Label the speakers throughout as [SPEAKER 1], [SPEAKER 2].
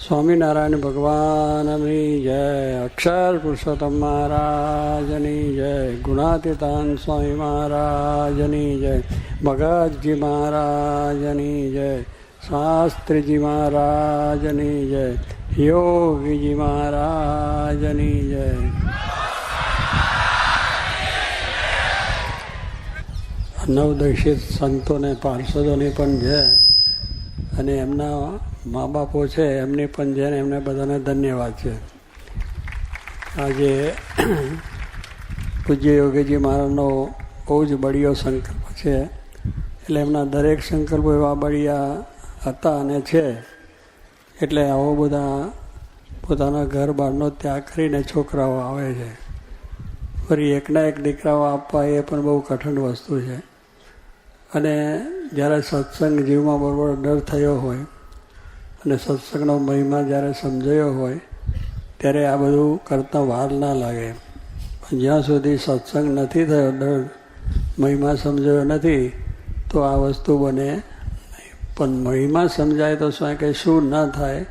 [SPEAKER 1] સ્વામિનારાયણ ભગવાનની જય, અક્ષર પુરુષોત્તમ મહારાજની જય, ગુણાતીતાન સ્વામી મહારાજની જય, ભગતજી મહારાજની જય, શાસ્ત્રીજી મહારાજની જય, યોગીજી મહારાજની જય. નવદર્શિત સંતોને પાર્ષદોની પણ જય, અને એમના મા બાપો છે એમની પણ જય, એમને બધાને ધન્યવાદ છે. આજે પૂજ્ય યોગીજી મહારાજનો બહુ જ બળિયો સંકલ્પ છે, એટલે એમના દરેક સંકલ્પો એવા બળિયા હતા અને છે. એટલે આવો બધા પોતાના ઘર બહારનો ત્યાગ કરીને છોકરાઓ આવે છે. ફરી એકના એક દીકરાઓ આપવા એ પણ બહુ કઠિન વસ્તુ છે. અને જ્યારે સત્સંગ જીવમાં બરોબર ડર થયો હોય અને સત્સંગનો મહિમા જ્યારે સમજાયો હોય ત્યારે આ બધું કરતાં વાર ના લાગે. પણ જ્યાં સુધી સત્સંગ નથી થયો, ડર મહિમા સમજાયો નથી, તો આ વસ્તુ બને નહીં. પણ મહિમા સમજાય તો શું ન થાય?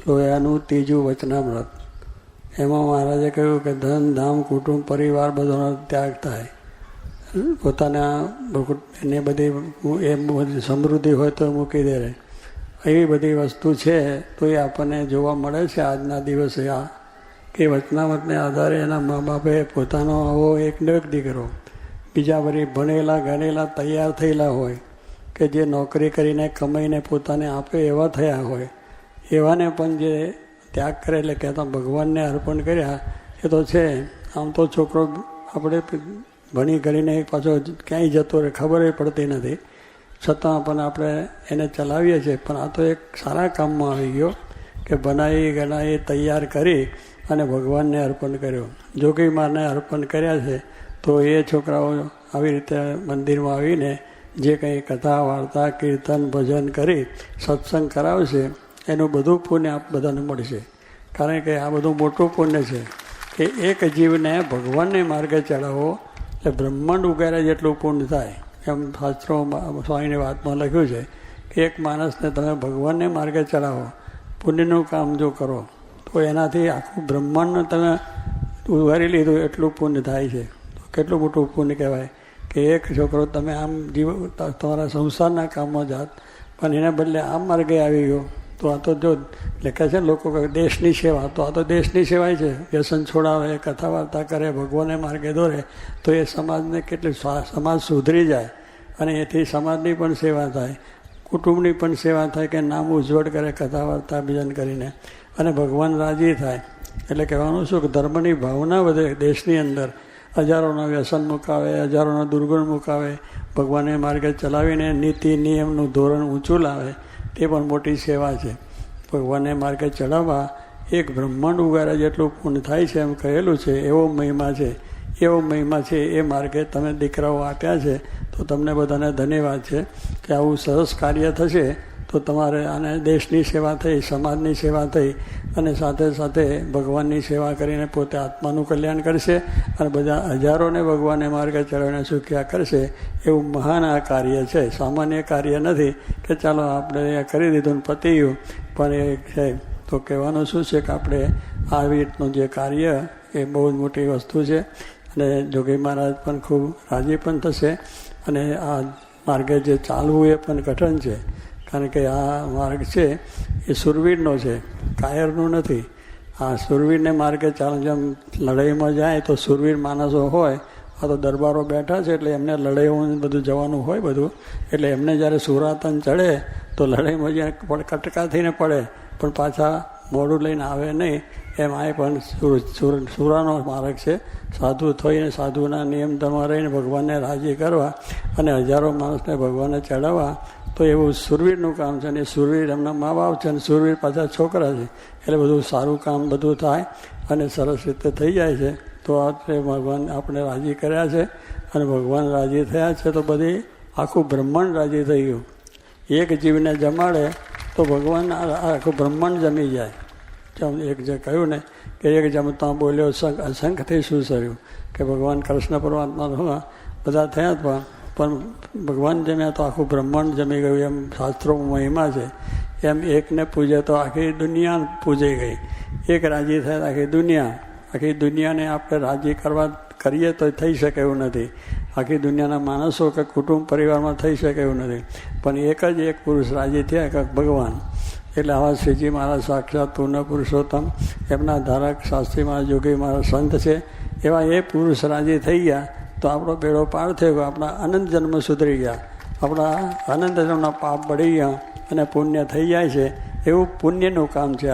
[SPEAKER 1] લોયાનું ત્રીજું વચનામૃત. એમાં મહારાજે કહ્યું કે ધન ધામ કુટુંબ પરિવાર બધોનો ત્યાગ થાય. પોતાના એને બધી સમૃદ્ધિ હોય તો મૂકી દે રહે. એવી બધી વસ્તુ છે તો એ આપણને જોવા મળે છે આજના દિવસે. આ કે વચનામૃતને આધારે એના મા બાપે પોતાનો આવો એકનો એક દીકરો, બીજા વળી ભણેલા ગણેલા તૈયાર થયેલા હોય કે જે નોકરી કરીને કમાઈને પોતાને આપે એવા થયા હોય, એવાને પણ જે ત્યાગ કરે એટલે કહેતા ભગવાનને અર્પણ કર્યા એ તો છે. આમ તો છોકરો આપણે ભણી કરીને પાછો ક્યાંય જતો રહે ખબર પડતી નથી, છતાં પણ આપણે એને ચલાવીએ છીએ. પણ આ તો એક સારા કામમાં આવી ગયો કે બનાવી ગણાવી તૈયાર કરી અને ભગવાનને અર્પણ કર્યો. જોગી મારને અર્પણ કર્યા છે. તો એ છોકરાઓ આવી રીતે મંદિરમાં આવીને જે કંઈ કથા વાર્તા કીર્તન ભજન કરી સત્સંગ કરાવશે એનું બધું પુણ્ય આપ બધાને મળશે. કારણ કે આ બધું મોટું પુણ્ય છે કે એક જીવને ભગવાનને માર્ગે ચડાવો એટલે બ્રહ્માંડ ઉગાડ્યા જેટલું પુણ્ય થાય. એમ શાસ્ત્રોમાં સ્વામીની વાતમાં લખ્યું છે કે એક માણસને તમે ભગવાનને માર્ગે ચડાવો, પુણ્યનું કામ જો કરો તો એનાથી આખું બ્રહ્માંડને તમે ઉગારી લીધું એટલું પુણ્ય થાય છે. તો કેટલું મોટું પુણ્ય કહેવાય કે એક છોકરો તમે આમ જીવ તમારા સંસારના કામમાં જાત, પણ એને બદલે આમ માર્ગે આવી ગયો. તો આ તો જો લખે છે ને લોકો દેશની સેવા, તો આ તો દેશની સેવાય છે. વ્યસન છોડાવે, કથા વાર્તા કરે, ભગવાનને માર્ગે દોરે તો એ સમાજને કેટલી સમાજ સુધરી જાય અને એથી સમાજની પણ સેવા થાય, કુટુંબની પણ સેવા થાય કે નામ ઉજ્જવળ કરે કથા વાર્તા ભજન કરીને, અને ભગવાન રાજી થાય. એટલે કહેવાનું શું કે ધર્મની ભાવના વધે દેશની અંદર. હજારોના વ્યસન મુકાવે, હજારોના દુર્ગુણ મુકાવે, ભગવાનને માર્ગે ચલાવીને નીતિ નિયમનું ધોરણ ઊંચું લાવે, તે પણ મોટી સેવા છે. ભગવાનને માર્ગે ચડાવવા એક બ્રહ્માંડ ઉગાડ્યા જેટલું પુણ્ય થાય છે એમ કહેલું છે. એવો મહિમા છે, એવો મહિમા છે. એ માર્ગે તમે દીકરાઓ આપ્યા છે તો તમને બધાને ધન્યવાદ છે કે આવું સરસ કાર્ય થશે તો તમારે આને દેશની સેવા થઈ, સમાજની સેવા થઈ અને સાથે સાથે ભગવાનની સેવા કરીને પોતે આત્માનું કલ્યાણ કરશે અને બધા હજારોને ભગવાનને માર્ગે ચડાવીને સુખ્યા કરશે. એવું મહાન આ કાર્ય છે, સામાન્ય કાર્ય નથી કે ચાલો આપણે કરી દીધું ને પતી ગયું. પણ એ છે તો કહેવાનું શું છે કે આપણે આવી રીતનું જે કાર્ય એ બહુ જ મોટી વસ્તુ છે. અને જોગી મહારાજ પણ ખૂબ રાજી પણ થશે. અને આ માર્ગે જે ચાલવું એ પણ કઠિન છે, કારણ કે આ માર્ગ છે એ સુરવીરનો છે, કાયરનું નથી. આ સુરવીરને માર્ગે ચાલે, જેમ લડાઈમાં જાય તો સુરવીર માણસો હોય, આ તો દરબારો બેઠા છે એટલે એમને લડાઈમાં બધું જવાનું હોય બધું, એટલે એમને જ્યારે સુરાતન ચડે તો લડાઈમાં જ્યાં કટકા થઈને પડે પણ પાછા મોડું લઈને આવે નહીં. એમ આ પણ સુરાનો માર્ગ છે. સાધુ થઈને સાધુના નિયમ ધર્મમાં રહીને ભગવાનને રાજી કરવા અને હજારો માણસને ભગવાનને ચડાવવા, તો એવું સુરવીરનું કામ છે. અને સુરવીર એમના મા બાપ છે અને સુરવીર પાછા છોકરા છે. એટલે બધું સારું કામ બધું થાય અને સરસ રીતે થઈ જાય છે. તો આપણે ભગવાન આપણે રાજી કર્યા છે અને ભગવાન રાજી થયા છે તો બધી આખું બ્રહ્માંડ રાજી થઈ ગયું. એક જીવને જમાડે તો ભગવાન આખું બ્રહ્માંડ જમી જાય. એક જે કહ્યું ને કે એક જમતા બોલ્યો અસંખ્યથી શું સર્યું, કે ભગવાન કૃષ્ણ પરમાત્મા બધા થયા પણ ભગવાન જમ્યા તો આખું બ્રહ્માંડ જમી ગયું. એમ શાસ્ત્રોમાં મહિમા છે એમ એકને પૂજે તો આખી દુનિયા પૂજાઈ ગઈ. એક રાજી થાય આખી દુનિયાને આપણે રાજી કરીએ તો થઈ શકે એવું નથી. આખી દુનિયાના માણસો કે કુટુંબ પરિવારમાં થઈ શકે એવું નથી. પણ એક જ એક પુરુષ રાજી થયા કે ભગવાન. એટલે આવા શ્રીજી મહારાજ સાક્ષાત પૂર્ણ પુરુષોત્તમ, એમના ધારક શાસ્ત્રી મહારાજ, યોગી મહારાજ સંત છે. એવા એ પુરુષ રાજી થઈ ગયા તો આપણો બેડો પાર થયો ગયો. આપણા અનંત જન્મ સુધરી ગયા, આપણા અનંત જન્મના પાપ બળી ગયા અને પુણ્ય થઈ જાય છે. એવું પુણ્યનું કામ છે.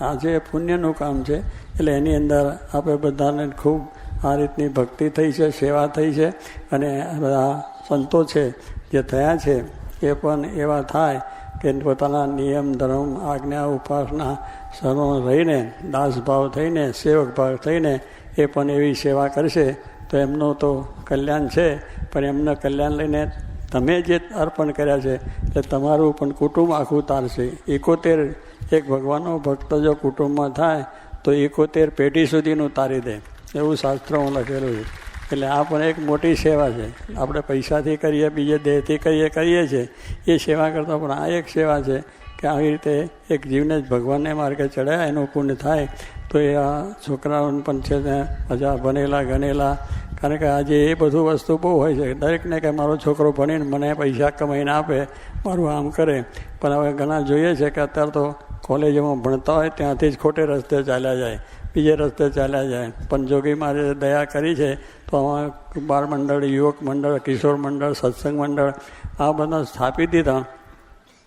[SPEAKER 1] આ જે પુણ્યનું કામ છે. એટલે એની અંદર આપણે બધાને ખૂબ આ રીતની ભક્તિ થઈ છે, સેવા થઈ છે. અને બધા સંતો છે જે થયા છે એ પણ એવા થાય કે પોતાના નિયમ ધર્મ આજ્ઞા ઉપાસના સર્વ રહીને દાસભાવ થઈને સેવક ભાવ થઈને એ પણ એવી સેવા કરશે તો એમનું તો કલ્યાણ છે. પણ એમના કલ્યાણ લઈને તમે જે અર્પણ કર્યા છે એટલે તમારું પણ કુટુંબ આખું તારશે. 71 એક ભગવાનનો ભક્ત જો કુટુંબમાં થાય તો 71 પેઢી સુધીનું તારી દે, એવું શાસ્ત્રોમાં લખેલું છે. એટલે આ પણ એક મોટી સેવા છે. આપણે પૈસાથી કરીએ, બીજે દેહથી કરીએ છીએ એ સેવા કરતાં પણ આ એક સેવા છે કે આવી રીતે એક જીવને જ ભગવાનને માર્ગે ચડ્યા એનું પુણ્ય થાય. તો એ આ છોકરાઓને પણ છે ને મજા ભણેલા ગણેલા, કારણ કે આજે એ બધું વસ્તુ બહુ હોય છે. દરેકને કે મારો છોકરો ભણીને મને પૈસા કમાઈને આપે, મારું આમ કરે. પણ હવે ઘણા જોઈએ છે કે અત્યારે તો કોલેજોમાં ભણતા હોય ત્યાંથી જ ખોટે રસ્તે ચાલ્યા જાય, બીજે રસ્તે ચાલ્યા જાય. પણ જોગી મારે દયા કરી છે તો આમાં બાળ મંડળ, યુવક મંડળ, કિશોર મંડળ, સત્સંગ મંડળ આ બધા સ્થાપી દીધા.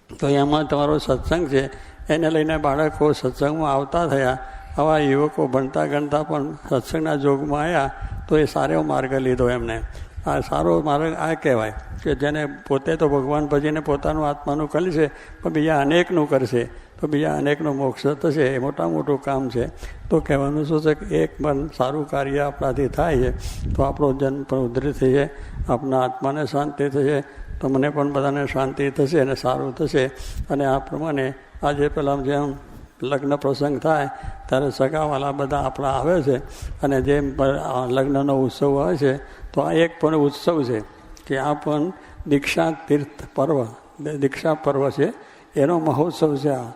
[SPEAKER 1] તો એમાં તમારો સત્સંગ છે એને લઈને બાળકો સત્સંગમાં આવતા થયા. આવા યુવકો ભણતા ગણતા પણ સત્સંગના જોગમાં આવ્યા તો એ સારો માર્ગ લીધો એમને. આ સારો માર્ગ આ કહેવાય કે જેને પોતે તો ભગવાન ભજીને પોતાનું આત્માનું કરશે પણ બીજા અનેકનું કરશે તો બીજા અનેકનો મોક્ષ થશે. એ મોટું કામ છે. તો કહેવાનું શું છે કે એક પણ સારું કાર્ય આપણાથી થાય છે તો આપણો જન્મ પણ ઉદ્ધર થશે, આપણા આત્માને શાંતિ થશે, તમને પણ બધાને શાંતિ થશે અને સારું થશે. અને આ પ્રમાણે આજે પેલા જેમ લગ્ન પ્રસંગ થાય ત્યારે સગાવાલા બધા આપણા આવે છે અને જેમ લગ્નનો ઉત્સવ આવે છે તો આ એક પણ ઉત્સવ છે કે આ પણ દીક્ષા તીર્થ પર્વ, દીક્ષા પર્વ છે એનો મહોત્સવ છે. આ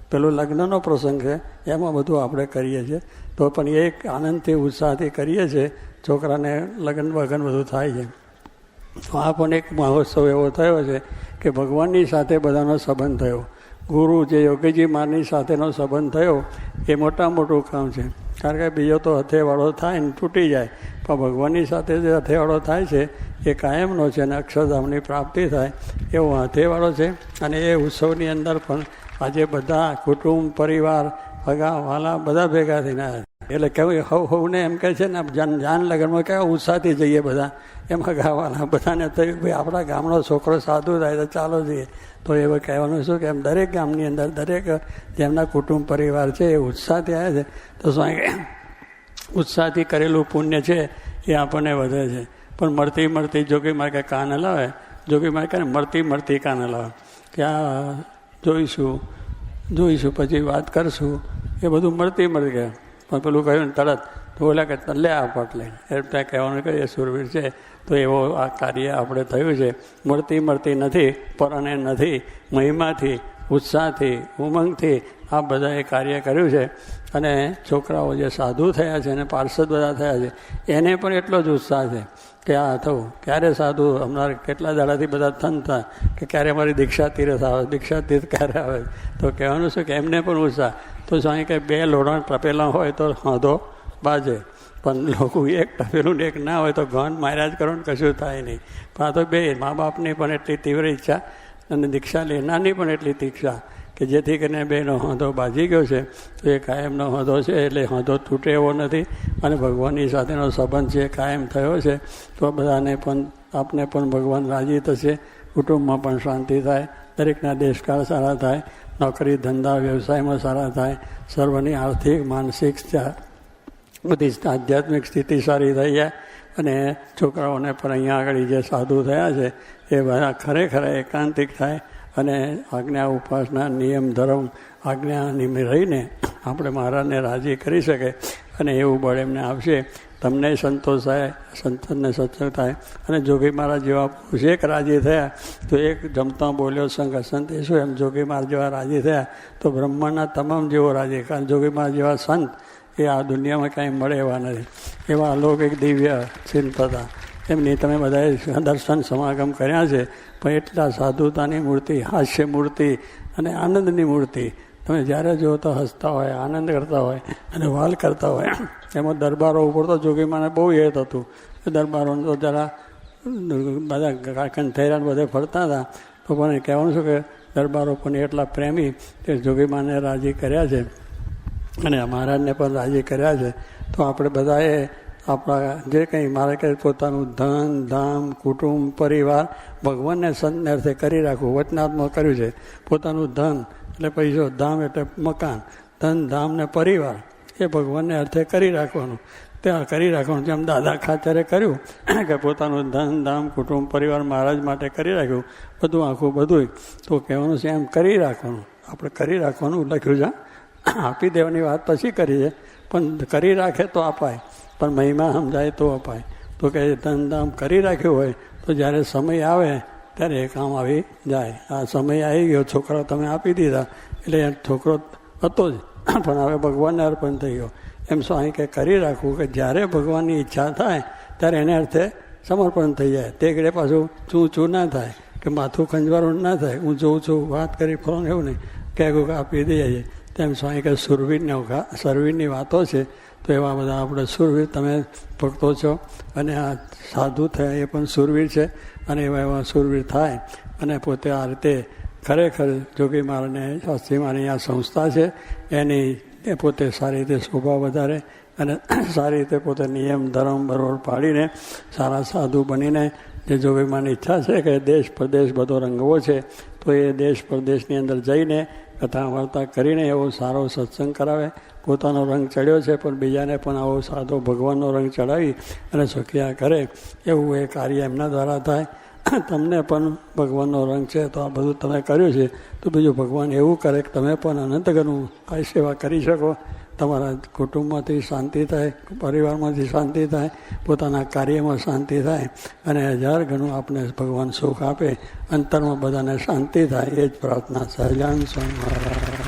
[SPEAKER 1] પેલો લગ્નનો પ્રસંગ છે એમાં બધું આપણે કરીએ છીએ તો પણ એક આનંદથી ઉત્સાહથી કરીએ છીએ. છોકરાને લગ્ન વગન બધું થાય છે. તો આ પણ એક મહોત્સવ એવો થયો છે કે ભગવાનની સાથે બધાનો સંબંધ થયો. ગુરુ જે યોગીજી મહારાજની સાથેનો સંબંધ થયો એ મોટું કામ છે. કારણ કે બીજો તો હથેવાળો થાય ને તૂટી જાય, પણ ભગવાનની સાથે જે હથેવાળો થાય છે એ કાયમનો છે અને અક્ષરધામની પ્રાપ્તિ થાય એવો હથેવાળો છે. અને એ ઉત્સવની અંદર પણ આજે બધા કુટુંબ પરિવાર હગા વાલા બધા ભેગા થઈને આવ્યા. એટલે કેવું હવને એમ કહે છે ને જાન લગ્નમાં કેવા ઉત્સાહથી જઈએ બધા, એમ હગા વાલા બધાને થયું ભાઈ આપણા ગામનો છોકરો સાધુ થાય તો ચાલો જઈએ. તો એવું કહેવાનું શું કે એમ દરેક ગામની અંદર દરેક જેમના કુટુંબ પરિવાર છે એ ઉત્સાહથી આવ્યા છે તો શું ઉત્સાહથી કરેલું પુણ્ય છે એ આપણને વધે છે. પણ મળતી જોગી મારે કે કાન હલાવે, જોગી મારે કહે મળતી કાન હલાવે કે આ જોઈશું પછી વાત કરશું એ બધું મળતી ગયા. પણ પેલું કહ્યું ને તરત તો બોલ્યા કે લે આ પટ લઈને એ ત્યાં કહેવાનું કે એ સુરવીર છે. તો એવો આ કાર્ય આપણે થયું છે. મળતી નથી પરણે નથી, મહિમાથી ઉત્સાહથી ઉમંગથી આ બધાએ કાર્ય કર્યું છે. અને છોકરાઓ જે સાધુ થયા છે અને પાર્ષદ બધા થયા છે એને પણ એટલો જ ઉત્સાહ છે કે આ થવું ક્યારે સાધુ હમણાં કેટલા દાડાથી બધા થન થાય કે ક્યારે અમારી દીક્ષા તીર્થ આવે, દીક્ષા તીર્થ ક્યારે આવે. તો કહેવાનું છે કે એમને પણ ઉત્સાહ. તો સ્વામી કે 2 લોઢા ટપેલા હોય તો હાંધો બાજે, પણ લોકો એક ટપેલું એક ના હોય તો ઘન માર્યા જ કરો ને કશું થાય નહીં. પણ આ તો બે મા બાપની પણ એટલી તીવ્ર ઈચ્છા અને દીક્ષા લેનારની પણ એટલી દીક્ષા કે જેથી કરીને બેનો હોંધો બાજી ગયો છે. તો એ કાયમનો હોંધો છે એટલે હોંધો તૂટે એવો નથી અને ભગવાનની સાથેનો સંબંધ છે કાયમ થયો છે. તો બધાને પણ આપને પણ ભગવાન રાજી થશે, કુટુંબમાં પણ શાંતિ થાય, દરેકના દેશકાળ સારા થાય, નોકરી ધંધા વ્યવસાયમાં સારા થાય, સર્વની આર્થિક માનસિક બધી આધ્યાત્મિક સ્થિતિ સારી થઈ જાય. અને છોકરાઓને પણ અહીંયા આગળ જે સાધુ થયા છે એ બધા ખરેખર એકાંતિક થાય અને આજ્ઞા ઉપાસના નિયમ ધર્મ આજ્ઞાની રહીને આપણે મહારાજને રાજી કરી શકે અને એવું બળ એમને આવશે. તમને સંતોષ થાય, સંતને સત્સંગ થાય. અને જોગી મહારાજ જેવા પુરુષ એક રાજી થયા તો એક જમતા બોલ્યો સંગ સંત એ શું, એમ જોગી મહારાજ જેવા રાજી થયા તો બ્રહ્માંડના તમામ જેવો રાજી. કારણ જોગી મહારાજ જેવા સંત એ આ દુનિયામાં કાંઈ મળે એવા નથી. એવા અલૌકિક દિવ્ય ચિંત હતા. એમની તમે બધાએ દર્શન સમાગમ કર્યા છે, પણ એટલા સાધુતાની મૂર્તિ, હાસ્ય મૂર્તિ અને આનંદની મૂર્તિ. તમે જ્યારે જુઓ તો હસતા હોય, આનંદ કરતા હોય અને વાલ કરતા હોય. એમાં દરબારો ઉપર તો જોગીમાને બહુ હેત હતું. દરબારોને તો જરા બધા કંઠેરાને બધે ફરતા હતા. તો પણ કહેવાનું છું કે દરબારો પણ એટલા પ્રેમી કે જોગીમાને રાજી કર્યા છે અને મહારાજને પણ રાજી કર્યા છે. તો આપણે બધાએ આપણા જે કંઈ મારે કંઈ પોતાનું ધન, ધામ, કુટુંબ, પરિવાર ભગવાનને સંતને અર્થે કરી રાખવું. વચનાત્મા કર્યું છે. પોતાનું ધન એટલે પૈસો, ધામ એટલે મકાન, ધન, ધામ ને પરિવાર એ ભગવાનને અર્થે કરી રાખવાનું. ત્યાં કરી રાખવાનું. જેમ દાદા ખાચરે કર્યું કે પોતાનું ધન, ધામ, કુટુંબ, પરિવાર મહારાજ માટે કરી રાખ્યું, બધું આખું બધું. તો કહેવાનું છે એમ કરી રાખવાનું. આપણે કરી રાખવાનું લખ્યું છે. આપી દેવાની વાત પછી કરી છે, પણ કરી રાખે તો અપાય, પણ મહિમા સમજાય તો અપાય. તો કે ધન ધામ કરી રાખ્યું હોય તો જ્યારે સમય આવે ત્યારે એ કામ આવી જાય. આ સમય આવી ગયો, છોકરા તમે આપી દીધા એટલે છોકરો હતો જ, પણ હવે ભગવાનને અર્પણ થઈ ગયો. એમ શું અહીં કંઈ કરી રાખવું કે જ્યારે ભગવાનની ઈચ્છા થાય ત્યારે એને અર્થે સમર્પણ થઈ જાય. તે ઘડે પાછું ચૂં ના થાય કે માથું ખંજવાળું ના થાય. હું જોઉં છું, વાત કરી ફરો એવું નહીં કે આપી દઈએ છીએ. તેમ સ્વામી કે સુરવીરની વાતો છે. તો એવા બધા આપણે સુરવીર તમે ભક્તો છો અને આ સાધુ થયા એ પણ સુરવીર છે. અને એવા સુરવીર થાય અને પોતે આ રીતે ખરેખર જોગી મહારાજને શાસ્ત્રી મહારાજની આ સંસ્થા છે એની એ પોતે સારી રીતે શોભા વધારે અને સારી રીતે પોતે નિયમ ધર્મ બરોબર પાડીને સારા સાધુ બનીને જે જોગી મહારાજની ઈચ્છા છે કે દેશ પ્રદેશ બધો રંગવો છે, તો એ દેશ પ્રદેશની અંદર જઈને કથા વાર્તા કરીને એવો સારો સત્સંગ કરાવે. પોતાનો રંગ ચડ્યો છે પણ બીજાને પણ આવો સાદો ભગવાનનો રંગ ચડાવી અને સુખિયા કરે એવું એ કાર્ય એમના દ્વારા થાય. તમને પણ ભગવાનનો રંગ છે તો આ બધું તમે કર્યું છે, તો બીજું ભગવાન એવું કરે કે તમે પણ અનંતગણું આ સેવા કરી શકો. તમારા કુટુંબમાંથી શાંતિ થાય, પરિવારમાંથી શાંતિ થાય, પોતાના કાર્યમાં શાંતિ થાય અને 1000 ગણું આપણે ભગવાન સુખ આપે, અંતરમાં બધાને શાંતિ થાય. એ જ પ્રાર્થના. સહજાન સ્વામી મહારાજ.